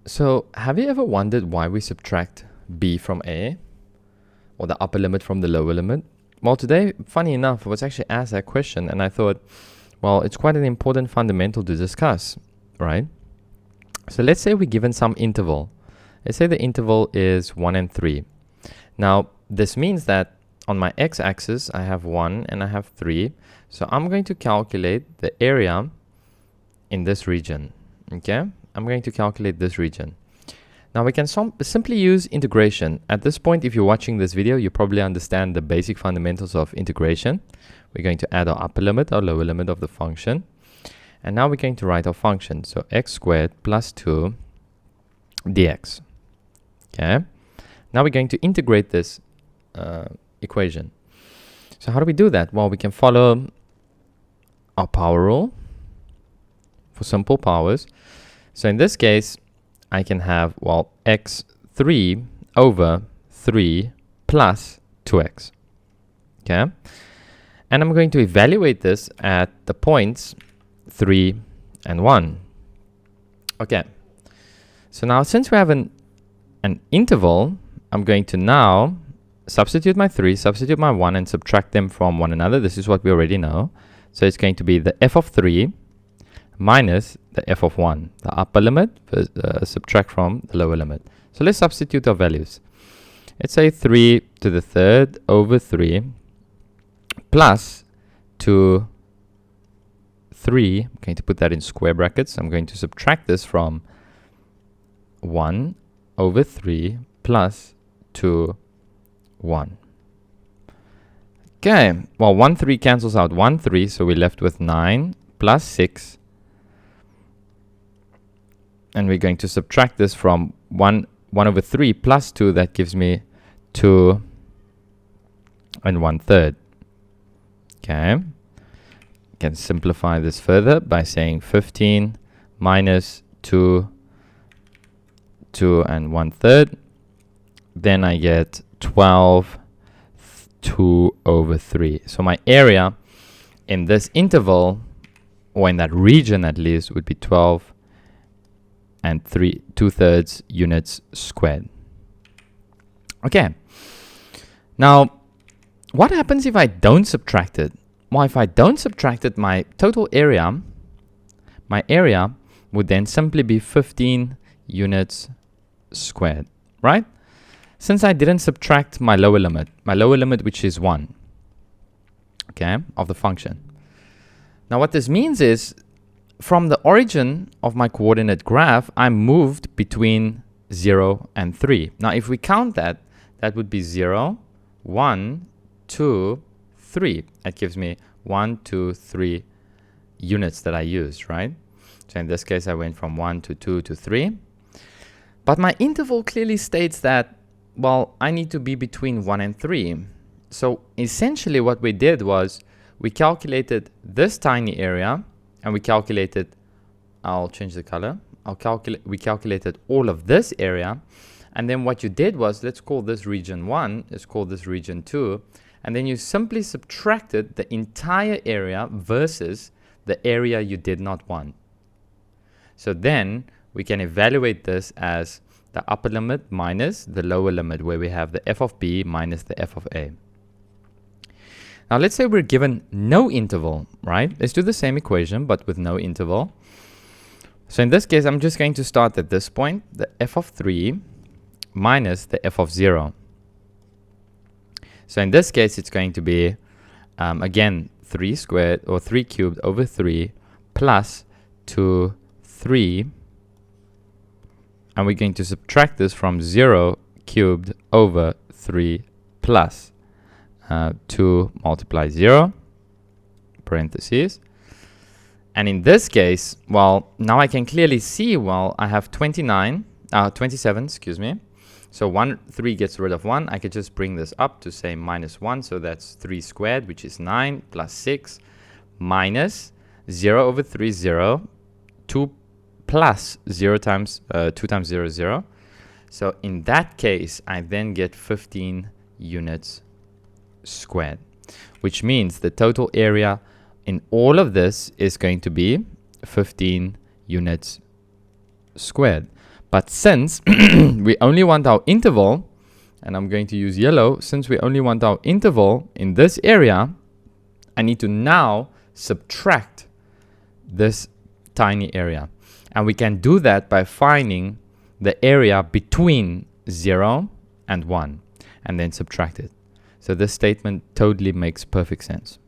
So, have you ever wondered why we subtract b from a, or the upper limit from the lower limit? Well, today, funny enough, I was actually asked that question, and I thought, well, it's quite an important fundamental to discuss, right? So let's say we're given some interval. Let's say the interval is 1 and 3. Now, this means that on my x-axis, I have 1 and I have 3. So I'm going to calculate the area in this region, okay? I'm going to calculate this region. Now we can simply use integration. At this point, if you're watching this video, you probably understand the basic fundamentals of integration. We're going to add our upper limit, our lower limit of the function. And now we're going to write our function. So x squared plus 2 dx. Okay. Now we're going to integrate this equation. So how do we do that? Well, we can follow our power rule for simple powers. So in this case, I can have, well, x3 over 3 plus 2x. Okay. And I'm going to evaluate this at the points 3 and 1. Okay. So now since we have an interval, I'm going to now substitute my 3, substitute my 1, and subtract them from one another. This is what we already know. So it's going to be the f of 3 minus the f of 1, the upper limit, subtract from the lower limit. So let's substitute our values. Let's say 3 to the third over 3 plus 2, 3. I'm going to put that in square brackets. I'm going to subtract this from 1 over 3 plus 2, 1. Okay, well, 1, 3 cancels out 1, 3, so we're left with 9 plus 6. And we're going to subtract this from 1 over 3 plus 2. That gives me 2 and 1/3. Okay. Can simplify this further by saying 15 minus 2 and 1/3. Then I get 12, 2 over 3. So my area in this interval, or in that region at least, would be 12 and 2/3 units squared. Okay. Now, what happens if I don't subtract it? Well, if I don't subtract it, my total area, would then simply be 15 units squared, right? Since I didn't subtract my lower limit, which is 1, okay, of the function. Now, what this means is, from the origin of my coordinate graph, I moved between 0 and 3. Now, if we count that, that would be 0, 1, 2, 3. That gives me 1, 2, 3 units that I used, right? So in this case, I went from 1 to 2 to 3. But my interval clearly states that, well, I need to be between 1 and 3. So essentially what we did was we calculated this tiny area, and we calculated, I'll change the color. We calculated all of this area. And then what you did was, let's call this region 1, let's call this region 2. And then you simply subtracted the entire area versus the area you did not want. So then we can evaluate this as the upper limit minus the lower limit, where we have the f of b minus the f of a. Now let's say we're given no interval, right? Let's do the same equation, but with no interval. So in this case, I'm just going to start at this point, the f of 3 minus the f of 0. So in this case, it's going to be, again, 3 squared, or 3 cubed over 3 plus 2, 3. And we're going to subtract this from 0 cubed over 3 plus 2 multiply 0, parentheses. And in this case, well, now I can clearly see, well, I have 27, excuse me. So 3 gets rid of 1. I could just bring this up to say minus 1. So that's 3 squared, which is 9, plus 6, minus 0 over 3, 0, 2 plus 0 times 2 times 0 is 0. So in that case, I then get 15 units squared, which means the total area in all of this is going to be 15 units squared. But since we only want our interval, and I'm going to use yellow, since we only want our interval in this area, I need to now subtract this tiny area. And we can do that by finding the area between 0 and 1 and then subtract it. So this statement totally makes perfect sense.